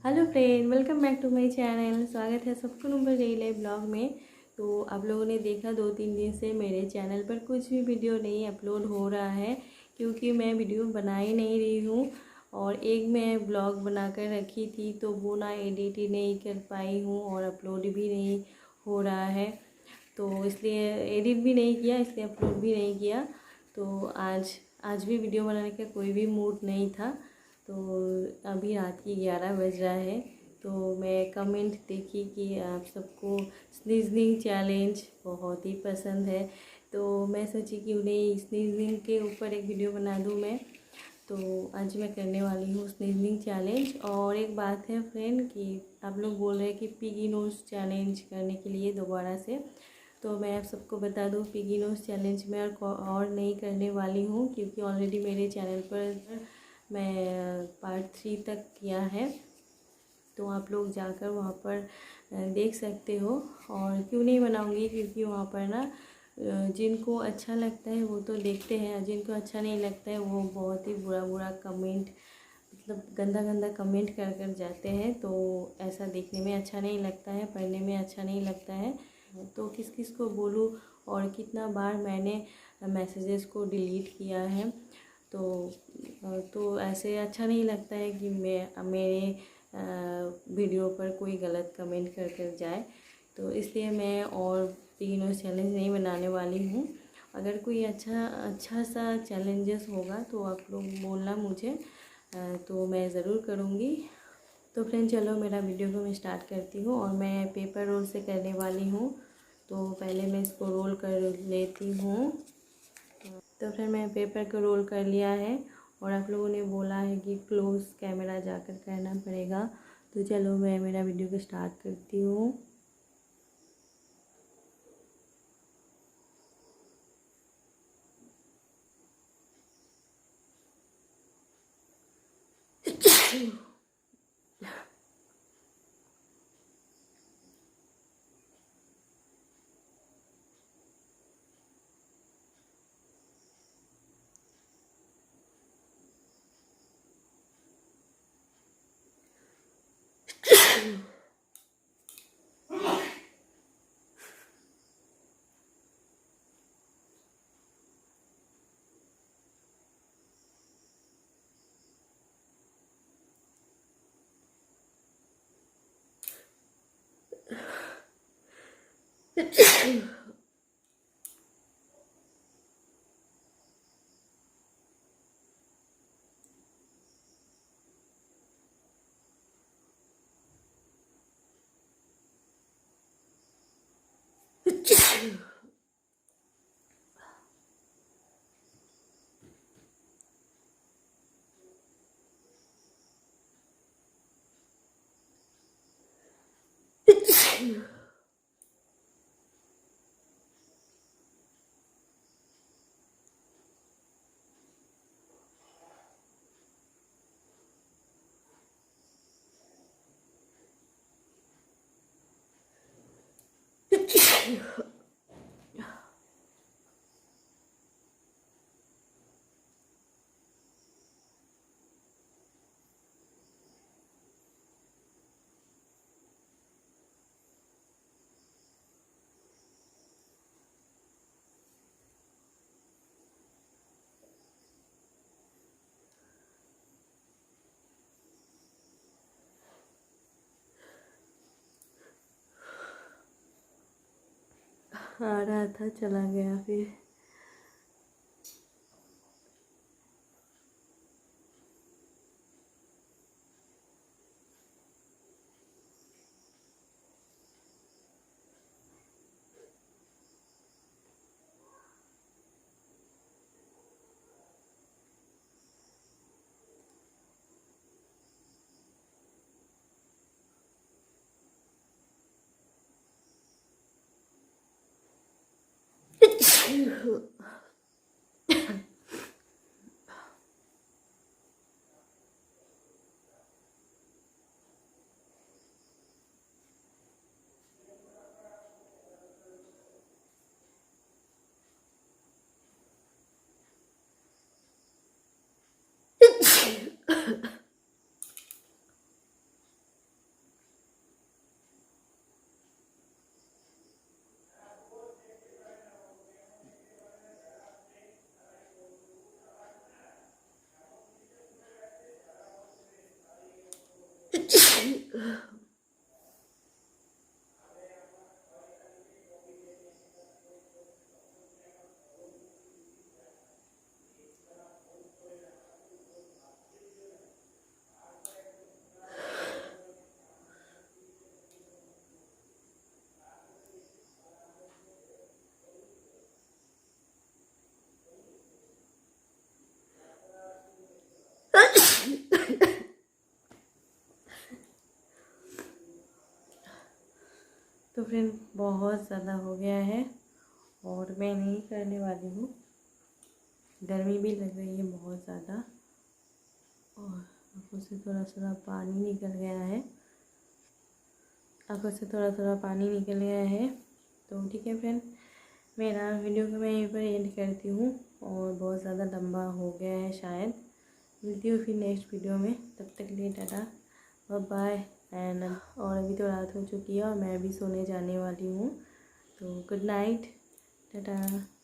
Hello friend, welcome back to my channel. स्वागत है सबको नंबर डे लाइव ब्लॉग में। तो आप लोगों ने देखा 2-3 दिन से मेरे चैनल पर कुछ भी वीडियो नहीं अपलोड हो रहा है, क्योंकि मैं वीडियो बना ही नहीं रही हूँ। और एक मैं ब्लॉग बनाकर रखी थी तो वो ना एडिट ही नहीं कर पाई हूँ और अपलोड भी नहीं हो रहा है, तो इसलिए एडिट भी नहीं किया, इसलिए अपलोड भी नहीं किया। तो आज भी वीडियो बनाने का कोई भी मूड नहीं था। तो अभी रात की 11 बज रहा है, तो मैं कमेंट देखी कि आप सबको स्नीजनिंग चैलेंज बहुत ही पसंद है, तो मैं सोची कि उन्हें स्नीजनिंग के ऊपर एक वीडियो बना दूं मैं। तो आज मैं करने वाली हूँ स्नीजनिंग चैलेंज। और एक बात है फ्रेंड कि आप लोग बोल रहे हैं कि पिगी नोज चैलेंज करने के लिए दोबारा से, तो मैं आप सबको बता दूँ पिगी नोज चैलेंज में और नहीं करने वाली हूँ, क्योंकि ऑलरेडी मेरे चैनल पर मैं पार्ट 3 तक किया है, तो आप लोग जाकर वहाँ पर देख सकते हो। और क्यों नहीं बनाऊँगी, क्योंकि वहाँ पर ना जिनको अच्छा लगता है वो तो देखते हैं, जिनको अच्छा नहीं लगता है वो बहुत ही बुरा बुरा कमेंट, मतलब गंदा गंदा कमेंट कर कर जाते हैं। तो ऐसा देखने में अच्छा नहीं लगता है, पढ़ने में अच्छा नहीं लगता है। तो किस किस को बोलूँ और कितना बार मैंने मैसेजेस को डिलीट किया है। तो ऐसे अच्छा नहीं लगता है कि मेरे वीडियो पर कोई गलत कमेंट कर कर जाए, तो इसलिए मैं और तीनों चैलेंज नहीं बनाने वाली हूँ। अगर कोई अच्छा सा चैलेंजेस होगा तो आप लोग बोलना मुझे, तो मैं ज़रूर करूँगी। तो फ्रेंड चलो मेरा वीडियो को मैं स्टार्ट करती हूँ। और मैं पेपर रोल से करने वाली हूँ, तो पहले मैं इसको रोल कर लेती हूँ। तो फिर मैं पेपर को रोल कर लिया है, और आप लोगों ने बोला है कि क्लोज कैमरा जाकर करना पड़ेगा। तो चलो मैं मेरा वीडियो को स्टार्ट करती हूँ। आ रहा था, चला गया फिर। तो फ्रेंड बहुत ज़्यादा हो गया है और मैं नहीं करने वाली हूँ। गर्मी भी लग रही है बहुत ज़्यादा और आँखों से थोड़ा थोड़ा पानी निकल गया है। आँखों से थोड़ा थोड़ा पानी निकल गया है। तो ठीक है फ्रेंड, मेरा वीडियो को मैं यहीं पर एंड करती हूँ और बहुत ज़्यादा लंबा हो गया है शायद। मिलती हूँ फिर नेक्स्ट वीडियो में, तब तक लिए टाटा बाय एंड। और अभी तो रात हो चुकी है और मैं भी सोने जाने वाली हूँ, तो गुड नाइट, टाटा।